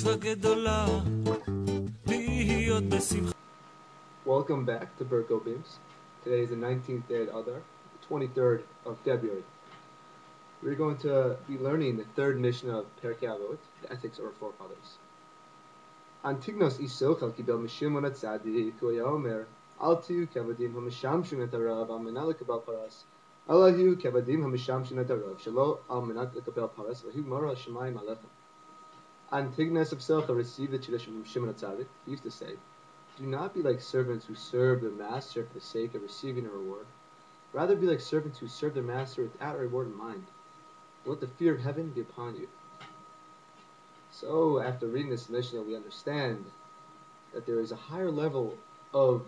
Welcome back to Pirkei Beams. Today is the 19th day of Adar, the 23rd of February. We're going to be learning the third Mishna of Pirkei Avot, the ethics of our forefathers. Antignos isochal kibel mishimon atzadik hu yaomer al tiyu kevadim hamishamshin et harav al menat lekabel paras alahu kevadim hamishamshin et harav shelo al menat lekabel paras v'hu mara shemayim alechem. Antignos himself received the tradition from Shimon Atzadik. He used to say, "Do not be like servants who serve their master for the sake of receiving a reward. Rather be like servants who serve their master without a reward in mind. Let the fear of heaven be upon you." So, after reading this Mishnah, we understand that there is a higher level of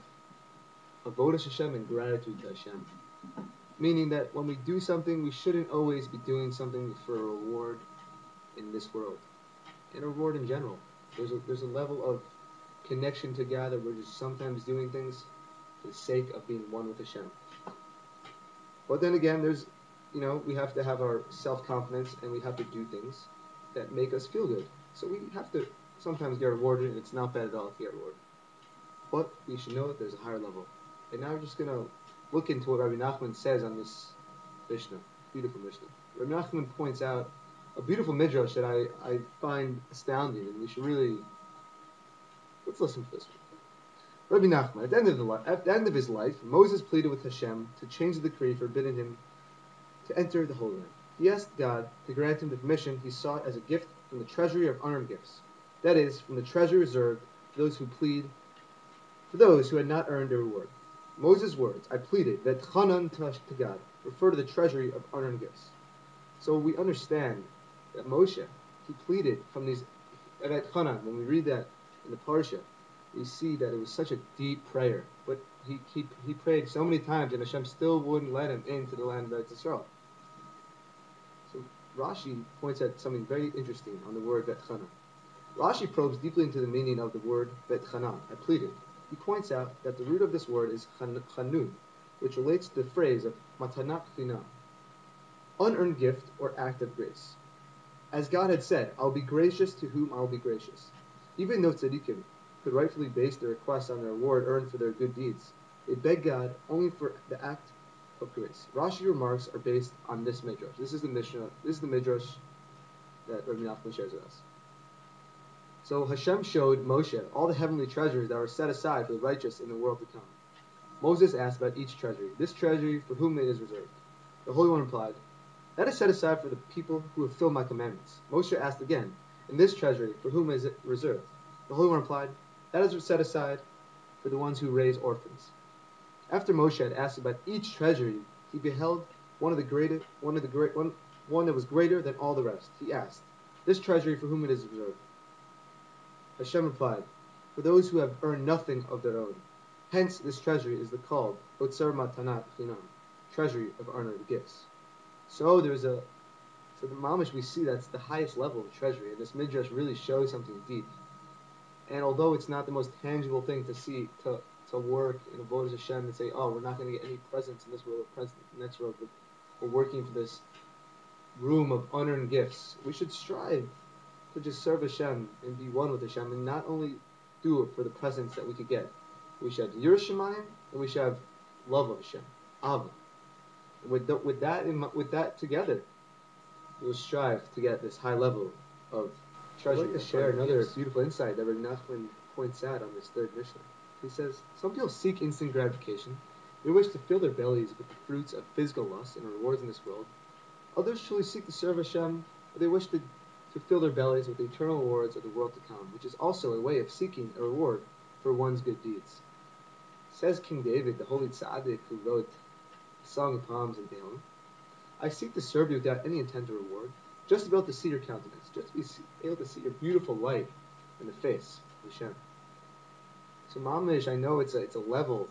Avot Hashem and gratitude to Hashem. Meaning that when we do something, we shouldn't always be doing something for a reward in this world. And a reward in general. There's a level of connection together. We're just sometimes doing things for the sake of being one with Hashem. But then again, we have to have our self-confidence and we have to do things that make us feel good. So we have to sometimes get rewarded, and it's not bad at all to get rewarded. But we should know that there's a higher level. And now we're just going to look into what Rabbi Nachman says on this Mishnah, beautiful Mishnah. Rabbi Nachman points out a beautiful midrash that I find astounding, and we should really... Let's listen to this one. Rabbi Nachman, at the end of his life, Moses pleaded with Hashem to change the decree forbidding him to enter the Holy Land. He asked God to grant him the permission he sought as a gift from the treasury of unearned gifts. That is, from the treasury reserved for those who plead, for those who had not earned a reward. Moses' words, "I pleaded," that chanan to God, refer to the treasury of unearned gifts. So we understand that Moshe, he pleaded from these, at chanan, when we read that in the Parsha, we see that it was such a deep prayer. But he prayed so many times, and Hashem still wouldn't let him into the land of Eretz Yisrael. So Rashi points out something very interesting on the word Vetchana. Rashi probes deeply into the meaning of the word Vetchana, I pleaded. He points out that the root of this word is chanun, which relates to the phrase of matanat chinam, unearned gift or act of grace. As God had said, "I'll be gracious to whom I'll be gracious." Even though tzaddikim could rightfully base their request on the reward earned for their good deeds, they beg God only for the act of grace. Rashi remarks are based on this midrash. This is the Mishnah. This is the midrash that Rabbi Nachman shares with us. So Hashem showed Moshe all the heavenly treasures that were set aside for the righteous in the world to come. Moses asked about each treasury. This treasury for whom it is reserved. The Holy One replied, "That is set aside for the people who have filled my commandments." Moshe asked again, "In this treasury for whom is it reserved?" The Holy One replied, "That is set aside for the ones who raise orphans." After Moshe had asked about each treasury, he beheld one that was greater than all the rest. He asked, "This treasury for whom it is reserved?" Hashem replied, "For those who have earned nothing of their own. Hence, this treasury is called Otzer Matanat Chinam, treasury of unearned gifts." So the mamish we see that's the highest level of treasury, and this midrash really shows something deep. And although it's not the most tangible thing to see, to work in Avot Hashem and say, "Oh, we're not going to get any presents in this world or presents in the next world, but we're working for this room of unearned gifts," we should strive to just serve Hashem and be one with Hashem, and not only do it for the presents that we could get. We should have Yiras Shamayim, and we should have love of Hashem, Avot. With that together, we'll strive to get this high level of treasure. I'd like to share another beautiful insight that Rabbi Nachman points out on this third Mishnah. He says, some people seek instant gratification. They wish to fill their bellies with the fruits of physical lust and rewards in this world. Others truly seek to serve Hashem, but they wish to fill their bellies with the eternal rewards of the world to come, which is also a way of seeking a reward for one's good deeds. Says King David, the holy tzaddik who wrote the Song of Palms and Tehillim, "I seek to serve you without any intent of reward, just to be able to see your countenance, just to be able to see your beautiful light in the face of Hashem." So mamish, I know it's a level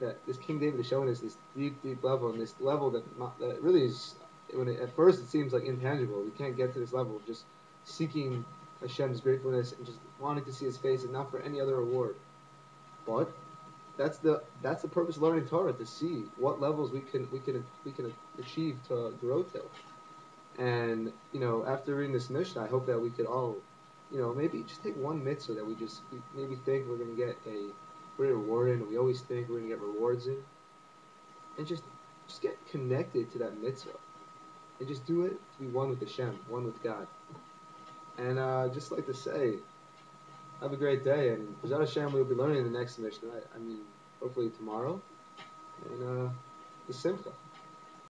that this King David is showing us, this deep, deep level, and this level that really is, at first it seems like intangible. We can't get to this level of just seeking Hashem's gratefulness and just wanting to see His face and not for any other reward. But that's the purpose of learning Torah, to see what levels we can achieve to grow to. And after reading this Mishnah, I hope that we could all maybe just take one mitzvah that we maybe think we're going to get a great reward in, or we always think we're going to get rewards in, and just get connected to that mitzvah, and just do it to be one with Hashem, one with God. And just like to say, have a great day, and B'ezrat Hashem, we'll be learning the next Mishnah. I mean, hopefully tomorrow, and the Simcha.